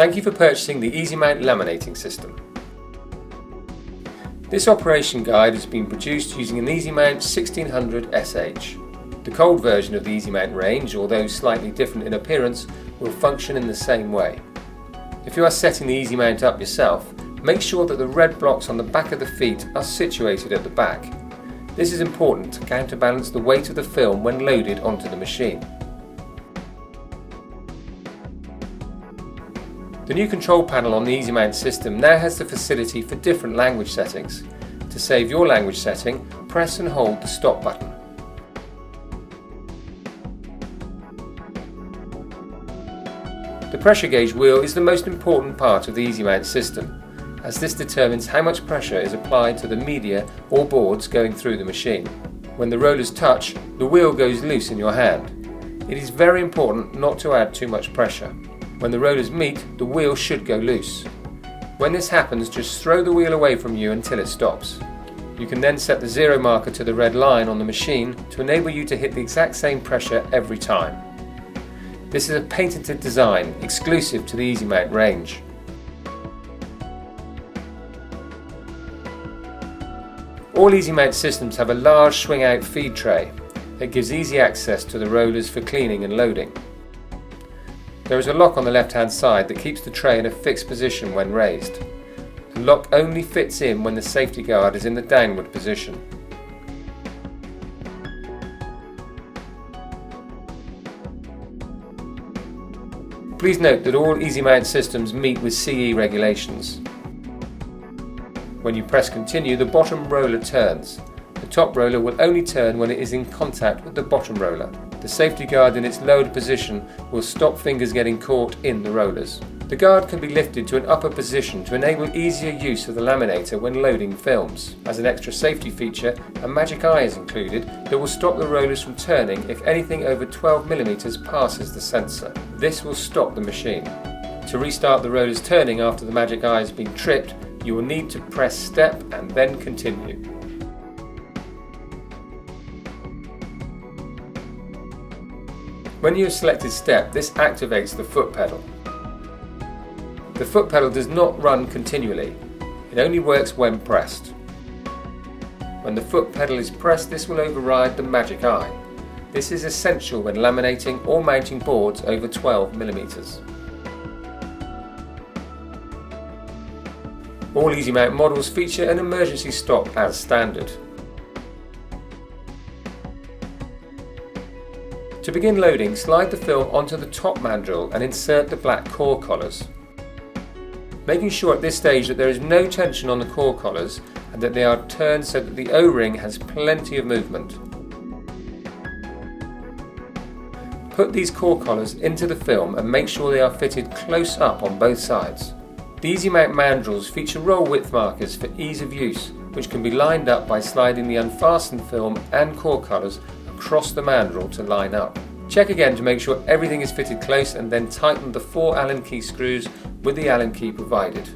Thank you for purchasing the EasyMount laminating system. This operation guide has been produced using an EasyMount 1600 SH. The cold version of the EasyMount range, although slightly different in appearance, will function in the same way. If you are setting the EasyMount up yourself, make sure that the red blocks on the back of the feet are situated at the back. This is important to counterbalance the weight of the film when loaded onto the machine. The new control panel on the EasyMount system now has the facility for different language settings. To save your language setting, press and hold the stop button. The pressure gauge wheel is the most important part of the EasyMount system, as this determines how much pressure is applied to the media or boards going through the machine. When the rollers touch, the wheel goes loose in your hand. It is very important not to add too much pressure. When the rollers meet, the wheel should go loose. When this happens, just throw the wheel away from you until it stops. You can then set the zero marker to the red line on the machine to enable you to hit the exact same pressure every time. This is a patented design exclusive to the EasyMount range. All EasyMount systems have a large swing-out feed tray that gives easy access to the rollers for cleaning and loading. There is a lock on the left-hand side that keeps the tray in a fixed position when raised. The lock only fits in when the safety guard is in the downward position. Please note that all EasyMount systems meet with CE regulations. When you press continue, the bottom roller turns. The top roller will only turn when it is in contact with the bottom roller. The safety guard in its lowered position will stop fingers getting caught in the rollers. The guard can be lifted to an upper position to enable easier use of the laminator when loading films. As an extra safety feature, a magic eye is included that will stop the rollers from turning if anything over 12mm passes the sensor. This will stop the machine. To restart the rollers turning after the magic eye has been tripped, you will need to press step and then continue. When you have selected step, this activates the foot pedal. The foot pedal does not run continually, it only works when pressed. When the foot pedal is pressed, this will override the magic eye. This is essential when laminating or mounting boards over 12mm. All EasyMount models feature an emergency stop as standard. To begin loading, slide the film onto the top mandrel and insert the black core collars. Making sure at this stage that there is no tension on the core collars and that they are turned so that the O-ring has plenty of movement. Put these core collars into the film and make sure they are fitted close up on both sides. The EasyMount mandrels feature roll width markers for ease of use, which can be lined up by sliding the unfastened film and core collars across the mandrel to line up. Check again to make sure everything is fitted close and then tighten the 4 Allen key screws with the Allen key provided.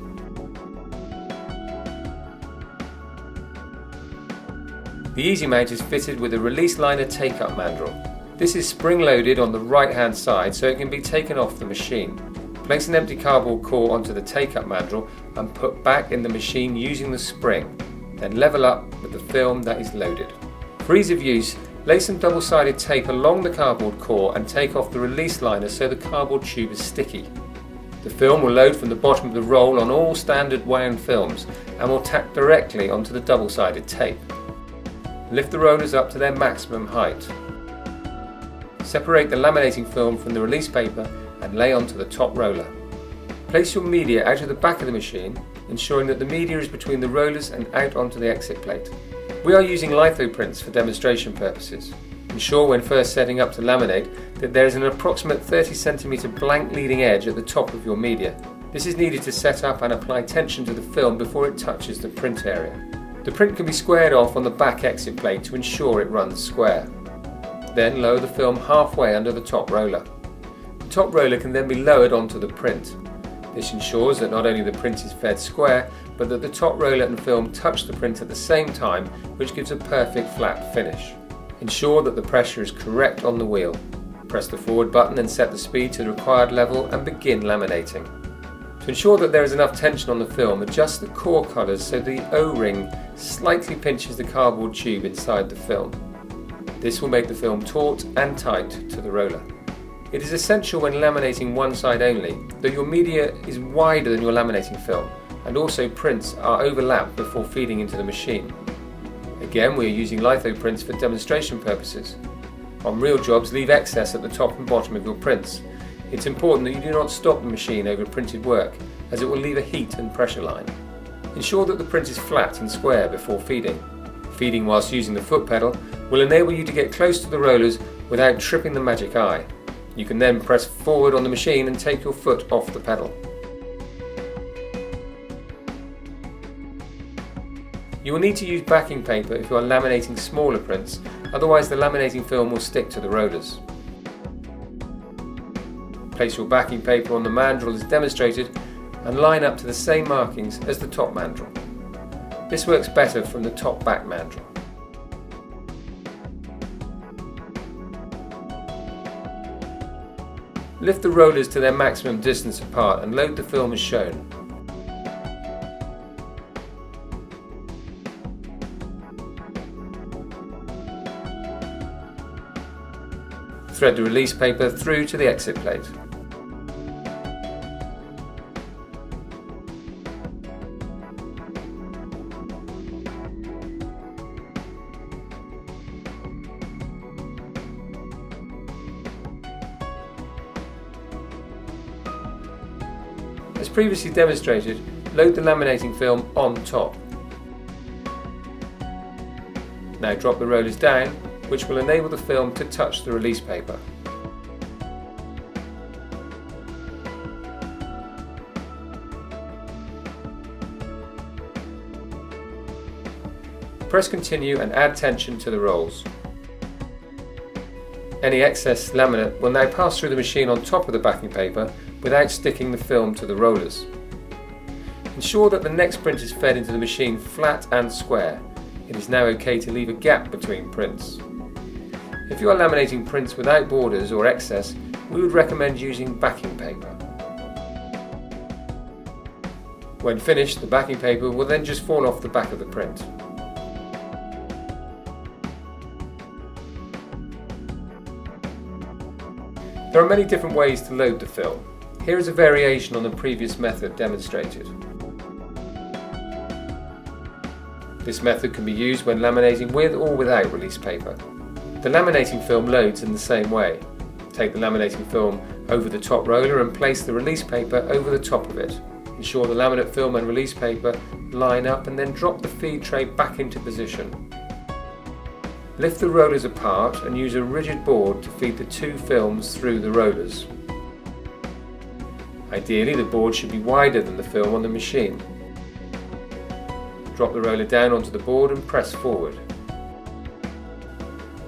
The EasyMount is fitted with a release liner take-up mandrel. This is spring-loaded on the right-hand side so it can be taken off the machine. Place an empty cardboard core onto the take-up mandrel and put back in the machine using the spring. Then level up with the film that is loaded. For ease of use, lay some double-sided tape along the cardboard core and take off the release liner so the cardboard tube is sticky. The film will load from the bottom of the roll on all standard wound films and will tack directly onto the double-sided tape. Lift the rollers up to their maximum height. Separate the laminating film from the release paper and lay onto the top roller. Place your media out of the back of the machine, ensuring that the media is between the rollers and out onto the exit plate. We are using litho prints for demonstration purposes. Ensure when first setting up to laminate that there is an approximate 30cm blank leading edge at the top of your media. This is needed to set up and apply tension to the film before it touches the print area. The print can be squared off on the back exit plate to ensure it runs square. Then lower the film halfway under the top roller. The top roller can then be lowered onto the print. This ensures that not only the print is fed square, but that the top roller and film touch the print at the same time, which gives a perfect flat finish. Ensure that the pressure is correct on the wheel. Press the forward button and set the speed to the required level and begin laminating. To ensure that there is enough tension on the film, adjust the core collars so the O-ring slightly pinches the cardboard tube inside the film. This will make the film taut and tight to the roller. It is essential when laminating one side only that your media is wider than your laminating film, and also prints are overlapped before feeding into the machine. Again, we are using litho prints for demonstration purposes. On real jobs, leave excess at the top and bottom of your prints. It's important that you do not stop the machine over printed work, as it will leave a heat and pressure line. Ensure that the print is flat and square before feeding. Feeding whilst using the foot pedal will enable you to get close to the rollers without tripping the magic eye. You can then press forward on the machine and take your foot off the pedal. You will need to use backing paper if you are laminating smaller prints, otherwise the laminating film will stick to the rollers. Place your backing paper on the mandrel as demonstrated and line up to the same markings as the top mandrel. This works better from the top-back mandrel. Lift the rollers to their maximum distance apart and load the film as shown. Thread the release paper through to the exit plate. As previously demonstrated, load the laminating film on top. Now drop the rollers down, which will enable the film to touch the release paper. Press continue and add tension to the rolls. Any excess laminate will now pass through the machine on top of the backing paper without sticking the film to the rollers. Ensure that the next print is fed into the machine flat and square. It is now okay to leave a gap between prints. If you are laminating prints without borders or excess, we would recommend using backing paper. When finished, the backing paper will then just fall off the back of the print. There are many different ways to load the film. Here is a variation on the previous method demonstrated. This method can be used when laminating with or without release paper. The laminating film loads in the same way. Take the laminating film over the top roller and place the release paper over the top of it. Ensure the laminate film and release paper line up and then drop the feed tray back into position. Lift the rollers apart and use a rigid board to feed the two films through the rollers. Ideally, the board should be wider than the film on the machine. Drop the roller down onto the board and press forward.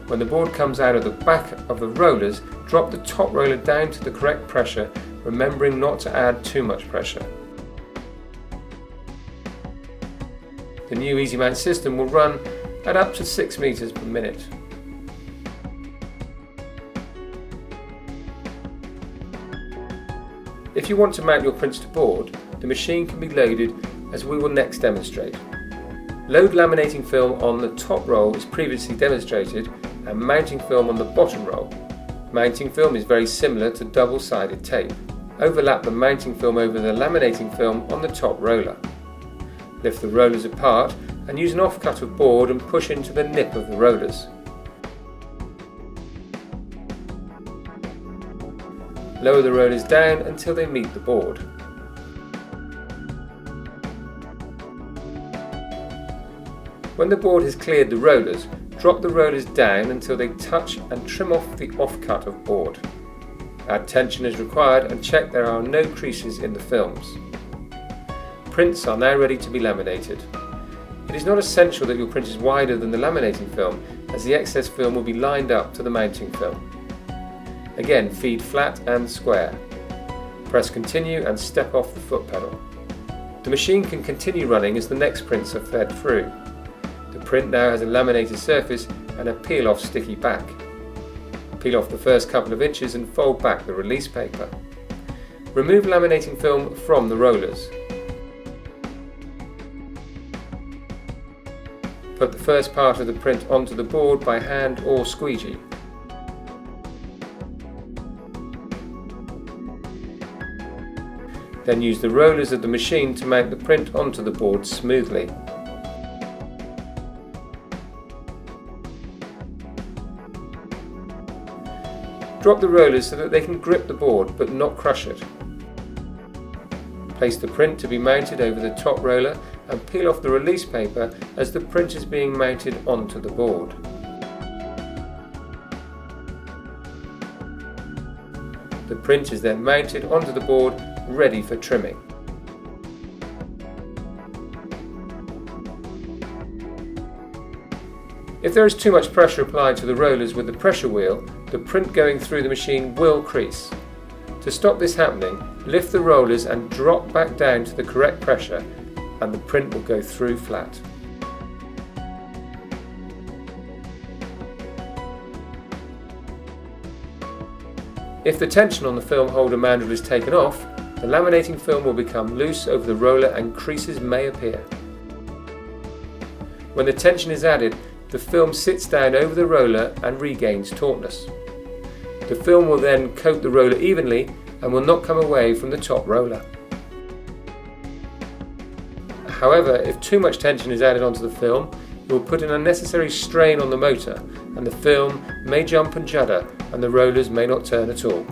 When the board comes out of the back of the rollers, drop the top roller down to the correct pressure, remembering not to add too much pressure. The new Easy Mount system will run at up to 6 meters per minute. If you want to mount your prints to board, the machine can be loaded as we will next demonstrate. Load laminating film on the top roll as previously demonstrated and mounting film on the bottom roll. Mounting film is very similar to double-sided tape. Overlap the mounting film over the laminating film on the top roller. Lift the rollers apart and use an offcut of board and push into the nip of the rollers. Lower the rollers down until they meet the board. When the board has cleared the rollers, drop the rollers down until they touch and trim off the offcut of board. Add tension as required and check there are no creases in the films. Prints are now ready to be laminated. It is not essential that your print is wider than the laminating film, as the excess film will be lined up to the mounting film. Again, feed flat and square. Press continue and step off the foot pedal. The machine can continue running as the next prints are fed through. The print now has a laminated surface and a peel-off sticky back. Peel off the first couple of inches and fold back the release paper. Remove laminating film from the rollers. Put the first part of the print onto the board by hand or squeegee. Then use the rollers of the machine to mount the print onto the board smoothly. Drop the rollers so that they can grip the board but not crush it. Place the print to be mounted over the top roller and peel off the release paper as the print is being mounted onto the board. The print is then mounted onto the board, ready for trimming. If there is too much pressure applied to the rollers with the pressure wheel, the print going through the machine will crease. To stop this happening, lift the rollers and drop back down to the correct pressure, and the print will go through flat. If the tension on the film holder mandrel is taken off, the laminating film will become loose over the roller and creases may appear. When the tension is added, the film sits down over the roller and regains tautness. The film will then coat the roller evenly and will not come away from the top roller. However, if too much tension is added onto the film, it will put an unnecessary strain on the motor, and the film may jump and judder and the rollers may not turn at all.